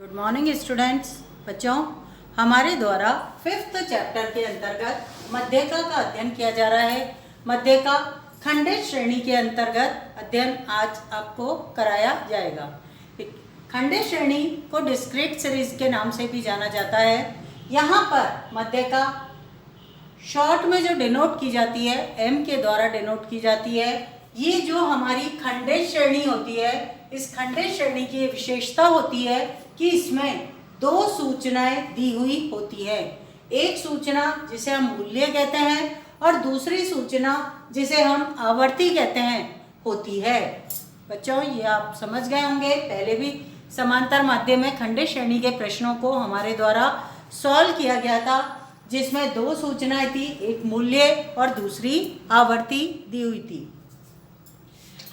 Good morning students. बच्चों, हमारे द्वारा 5th चैप्टर के अंतर्गत मध्यका का अध्ययन किया जा रहा है। मध्यका खंडित श्रेणी के अंतर्गत अध्ययन आज आपको कराया जाएगा। खंडित श्रेणी को डिस्क्रीट सीरीज के नाम से भी जाना जाता है। यहाँ पर मध्यका शॉर्ट में जो डिनोट की जाती है, एम के द्वारा डिनोट की जाती है। ये जो हमारी खंडित श्रेणी होती है, इस खंडित श्रेणी की विशेषता होती है कि इसमें दो सूचनाएं दी हुई होती है। एक सूचना जिसे हम मूल्य कहते हैं और दूसरी सूचना जिसे हम आवर्ती कहते हैं होती है। बच्चों, ये आप समझ गए होंगे, पहले भी समांतर माध्यम में खंडित श्रेणी के प्रश्नों को हमारे द्वारा सॉल्व किया गया था, जिसमें दो सूचनाएं थी, एक मूल्य और दूसरी आवर्ती दी हुई थी।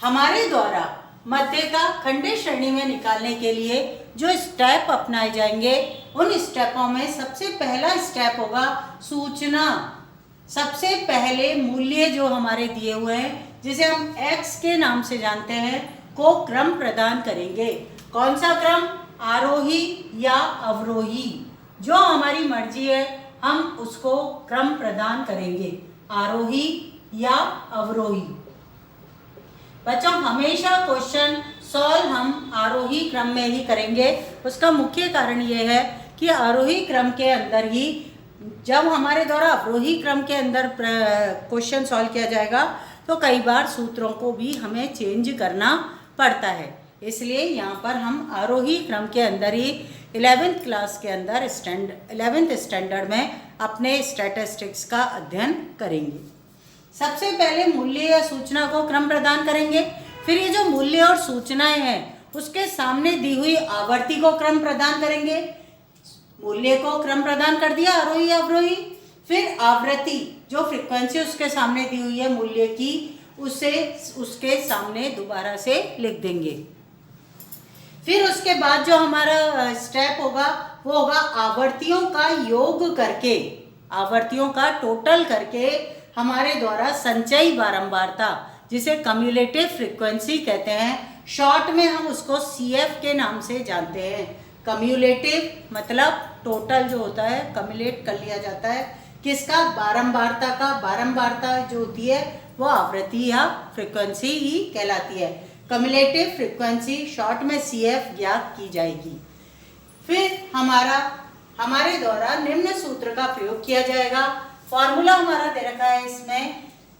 हमारे द्वारा मध्यका खंडित श्रेणी में निकालने के लिए जो स्टेप अपनाए जाएंगे, उन स्टेपों में सबसे पहला स्टेप होगा सूचना। सबसे पहले मूल्य जो हमारे दिए हुए हैं, जिसे हम x के नाम से जानते हैं, को क्रम प्रदान करेंगे। कौन सा क्रम? आरोही या अवरोही, जो हमारी मर्जी है हम उसको क्रम प्रदान करेंगे, आरोही या अवरोही। बच्चों, हमेशा क्वेश्चन सॉल्व हम आरोही क्रम में ही करेंगे। उसका मुख्य कारण ये है कि आरोही क्रम के अंदर ही, जब हमारे द्वारा अवरोही क्रम के अंदर क्वेश्चन सॉल्व किया जाएगा तो कई बार सूत्रों को भी हमें चेंज करना पड़ता है। इसलिए यहाँ पर हम आरोही क्रम के अंदर ही 11th क्लास के अंदर 11th स्टैंडर्ड में अपने स्टैटिस्टिक्स का अध्ययन करेंगे। सबसे पहले मूल्य या सूचना को क्रम प्रदान करेंगे, फिर ये जो मूल्य और सूचनाएं हैं उसके सामने दी हुई आवर्ती को क्रम प्रदान करेंगे। मूल्य को क्रम प्रदान कर दिया, आरोही अवरोही, फिर आवृत्ति जो फ्रीक्वेंसी उसके सामने दी हुई है मूल्य की, उसे उसके सामने दोबारा से लिख देंगे। फिर उसके बाद जो हमारा स्टेप होगा वो होगा आवर्तियों का योग करके, आवर्तियों का टोटल करके हमारे द्वारा संचयी बारंबारता, जिसे कम्युलेटिव फ्रीक्वेंसी कहते हैं, शॉर्ट में हम उसको CF के नाम से जानते हैं। कम्युलेटिव मतलब टोटल जो होता है, कम्युलेट कर लिया जाता है किसका? बारंबारता का। बारंबारता जो होती है वो आवृत्ति या फ्रीक्वेंसी ही कहलाती है। कम्युलेटिव फ्रीक्वेंसी शॉर्ट में CF ज्ञात की जाएगी। फिर हमारे द्वारा निम्न सूत्र का प्रयोग किया जाएगा। फॉर्मूला हमारा दे रखा है इसमें,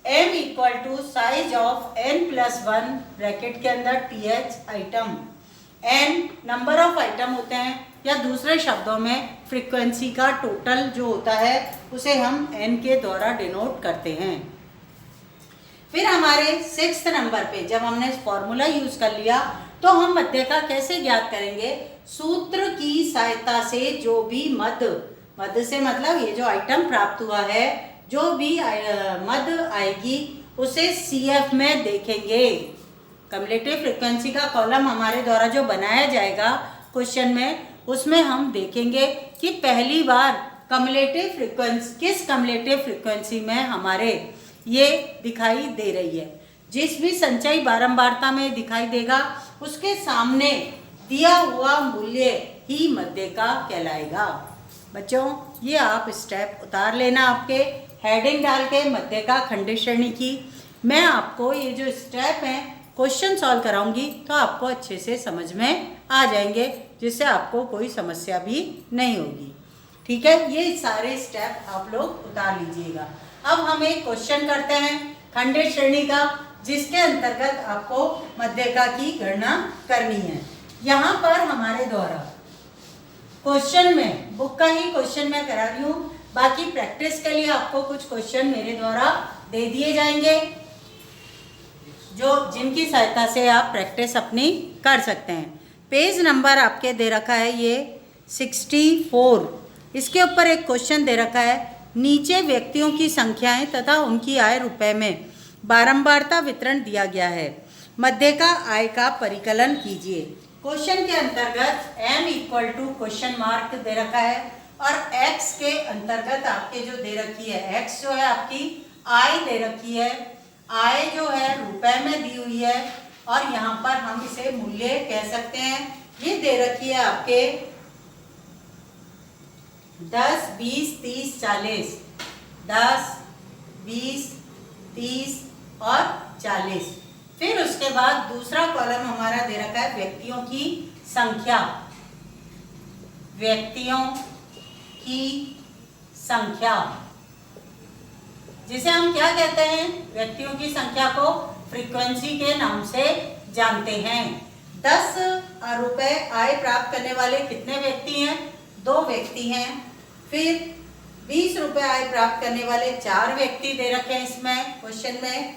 m equal to size of n+1 bracket के अंदर TH item. n number of item होते हैं, या दूसरे शब्दों में फ्रीक्वेंसी का टोटल जो होता है उसे हम n के द्वारा डिनोट करते हैं। फिर हमारे 6th नंबर पे जब हमने फॉर्मूला यूज कर लिया तो हम मध्यका कैसे ज्ञात करेंगे? सूत्र की सहायता से जो भी मध्य से मतलब ये जो आइटम प्राप्त हुआ है, जो भी मध्य आएगी उसे CF में देखेंगे। कम्युलेटिव फ्रीक्वेंसी का कॉलम हमारे द्वारा जो बनाया जाएगा क्वेश्चन में, उसमें हम देखेंगे कि पहली बार कम्युलेटिव फ्रीक्वेंसी किस कम्युलेटिव फ्रीक्वेंसी में हमारे ये दिखाई दे रही है। जिस भी संचयी बारंबारता में दिखाई देगा उसके सामने दिया हुआ मूल्य ही मध्यका कहलाएगा। बच्चों, ये आप स्टेप उतार लेना, आपके हेडिंग डाल के मध्यका खंडित श्रेणी की। मैं आपको ये जो स्टेप हैं क्वेश्चन सॉल्व कराऊंगी तो आपको अच्छे से समझ में आ जाएंगे, जिससे आपको कोई समस्या भी नहीं होगी। ठीक है, ये सारे स्टेप आप लोग उतार लीजिएगा। अब हम एक क्वेश्चन करते हैं खंडित श्रेणी का, जिसके अंतर्गत आपको मध्यका की गणना करनी है। यहाँ पर हमारे द्वारा क्वेश्चन में, बुक का ही क्वेश्चन मैं करा रही हूँ, बाकी प्रैक्टिस के लिए आपको कुछ क्वेश्चन मेरे द्वारा दे दिए जाएंगे, जिनकी सहायता से आप प्रैक्टिस अपनी कर सकते हैं। पेज नंबर आपके दे रखा है ये 64। इसके ऊपर एक क्वेश्चन दे रखा है, नीचे व्यक्तियों की संख्याएं तथा उनकी आय रुपए में बारंबारता वितरण दिया गया है। मध्यका आय का परिकलन कीजिए। क्वेश्चन के अंतर्गत m equal to question mark दे रखा है और x के अंतर्गत आपके जो दे रखी है, x जो है आपकी आय दे रखी है, आय जो है रुपए में दी हुई है, और यहाँ पर हम इसे मूल्य कह सकते हैं। ये दे रखी है आपके 10, 20, 30, 40, 10, 20, 30 और 40। फिर उसके बाद दूसरा कॉलम हमारा दे रखा है व्यक्तियों की संख्या। व्यक्तियों की संख्या, जिसे हम क्या कहते हैं? व्यक्तियों की संख्या को फ्रीक्वेंसी के नाम से जानते हैं। 10 रुपए आय प्राप्त करने वाले कितने व्यक्ति हैं? 2 व्यक्ति हैं। फिर 20 रुपए आय प्राप्त करने वाले 4 व्यक्ति दे रखे हैं इसमें क्वेश्चन में।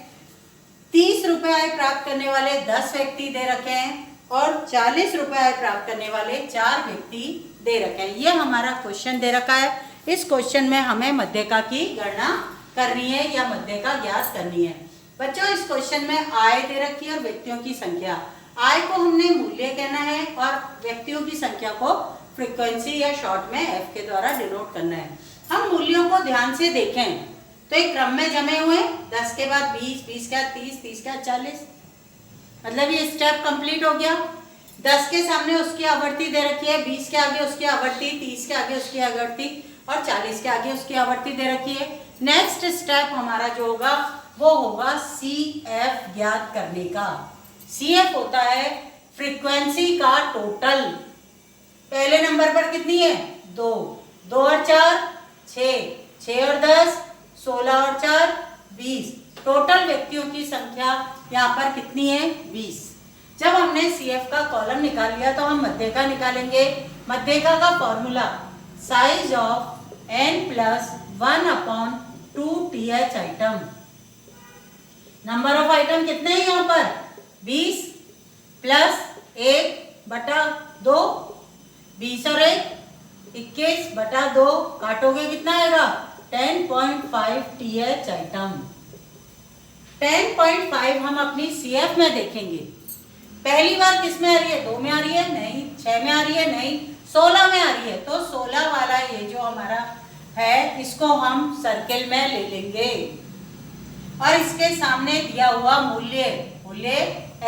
30 रुपए आय प्राप्त करने वाले 10 व्यक्ति दे रखे हैं और 40 रुपए आय प्राप्त करने वाले 4 व्यक्ति दे रखे हैं। ये हमारा क्वेश्चन दे रखा है। इस क्वेश्चन में हमें मध्यका की गणना करनी है या मध्यका ज्ञात करनी है। बच्चों, इस क्वेश्चन में आय दे रखी है और व्यक्तियों की संख्या। आय को हमने मूल्य कहना है और व्यक्तियों की संख्या को फ्रीक्वेंसी या शॉर्ट में एफ के द्वारा डिनोट करना है। हम मूल्यों को ध्यान से देखें तो एक क्रम में जमे हुए, 10 के बाद 20, 20 के बाद 30, 30 के बाद 40, मतलब ये स्टेप कंप्लीट हो गया। 10 के सामने उसकी आवृत्ति दे रखी है, 20 के आगे उसकी आवृत्ति, 30 के आगे उसकी आवृत्ति और 40 के आगे उसकी आवृत्ति दे रखी है। नेक्स्ट स्टेप हमारा जो होगा वो होगा CF ज्ञात करने का। CF होता है फ्रीक्वेंसी का टोटल। पहले नंबर पर कितनी है? 2, 2 और 4 6, 6 और 10 16 और 4 20। टोटल व्यक्तियों की संख्या यहाँ पर कितनी है? 20। जब हमने CF का कॉलम निकाल लिया तो हम मध्यका निकालेंगे। मध्यका का formula size of n+1/2th item. Number of item कितने हैं यहाँ पर? 20 प्लस 1/2, 20 और 1 21/2, काटोगे कितना आएगा? 10.5th item. 10.5 हम अपनी CF में देखेंगे। पहली बार किस में आ रही है? 2 में आ रही है? नहीं। 6 में आ रही है? नहीं। 16 में आ रही है। तो 16 वाला ये जो हमारा है इसको हम सर्किल में ले लेंगे और इसके सामने दिया हुआ मूल्य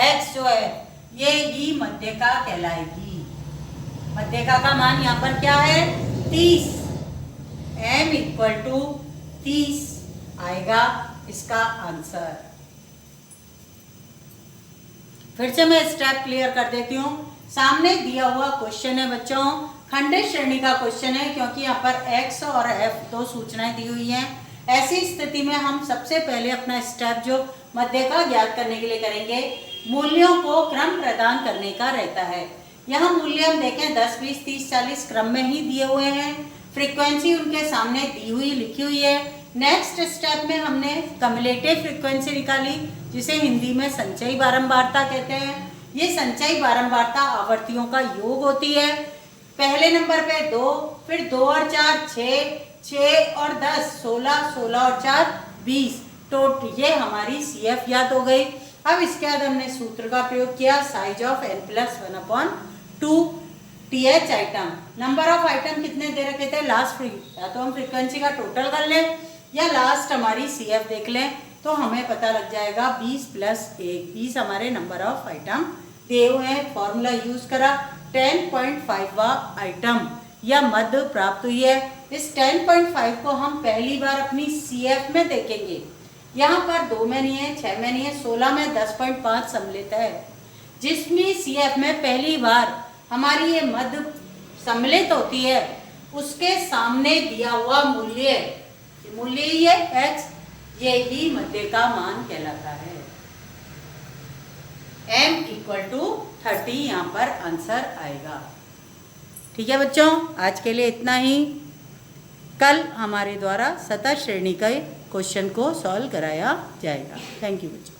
x जो है ये ही मध्यका कहलाएगी। मध्यका का मान यहाँ पर क्या है? 30। m = 30 आएगा इसका आंसर। फिर से मैं स्टेप क्लियर कर देती हूँ। सामने दिया हुआ क्वेश्चन है बच्चों, खंडित श्रेणी का क्वेश्चन है क्योंकि यहाँ पर x और f 2 सूचनाएं दी हुई हैं। ऐसी स्थिति में हम सबसे पहले अपना स्टेप जो मध्यका ज्ञात करने के लिए करेंगे, मूल्यों को क्रम प्रदान करने का रहता है। यहाँ मूल्य हम देखें 10, 20, 30, 40 क्रम में ही दिए हुए हैं। फ्रीक्वेंसी उनके सामने दी हुई लिखी हुई है। नेक्स्ट स्टेप में हमने कम्युलेटिव फ्रीक्वेंसी निकाली जिसे हिंदी में संचयी बारंबारता कहते हैं। ये संचयी बारंबारता आवर्तियों का योग होती है। पहले नंबर पे 2, फिर 2 और 4 6, 6 और 10 16, 16 और 4 20। तो ये हमारी CF याद हो गई। अब इसके बाद हमने सूत्र का प्रयोग किया, size of n+1/2th item. Number of item कितने दे रखे थे? लास्ट या तो हम फ्रीक्वेंसी का टोटल कर लें या लास्ट हमारी CF देख लें तो हमें पता लग जाएगा 20 + 1। 20 हमारे नंबर ऑफ आइटम दिए हुए हैं। फॉर्मूला यूज करा, 10.5वां आइटम या मध्य प्राप्त हुई है। इस 10.5 को हम पहली बार अपनी CF में देखेंगे। यहाँ पर 2 में नहीं है, 6 में नहीं है, 16 में 10.5 सम्मिलित है। जिसमें CF में पहली बार हमारी ये मध्य सम्मिलित होती है उसके सामने दिया हुआ मूल्य ही है x, ये ही मध्य का मान कहलाता है। m = 30 यहाँ पर आंसर आएगा। ठीक है बच्चों, आज के लिए इतना ही। कल हमारे द्वारा सतह श्रेणी के क्वेश्चन को सॉल्व कराया जाएगा। थैंक यू बच्चों।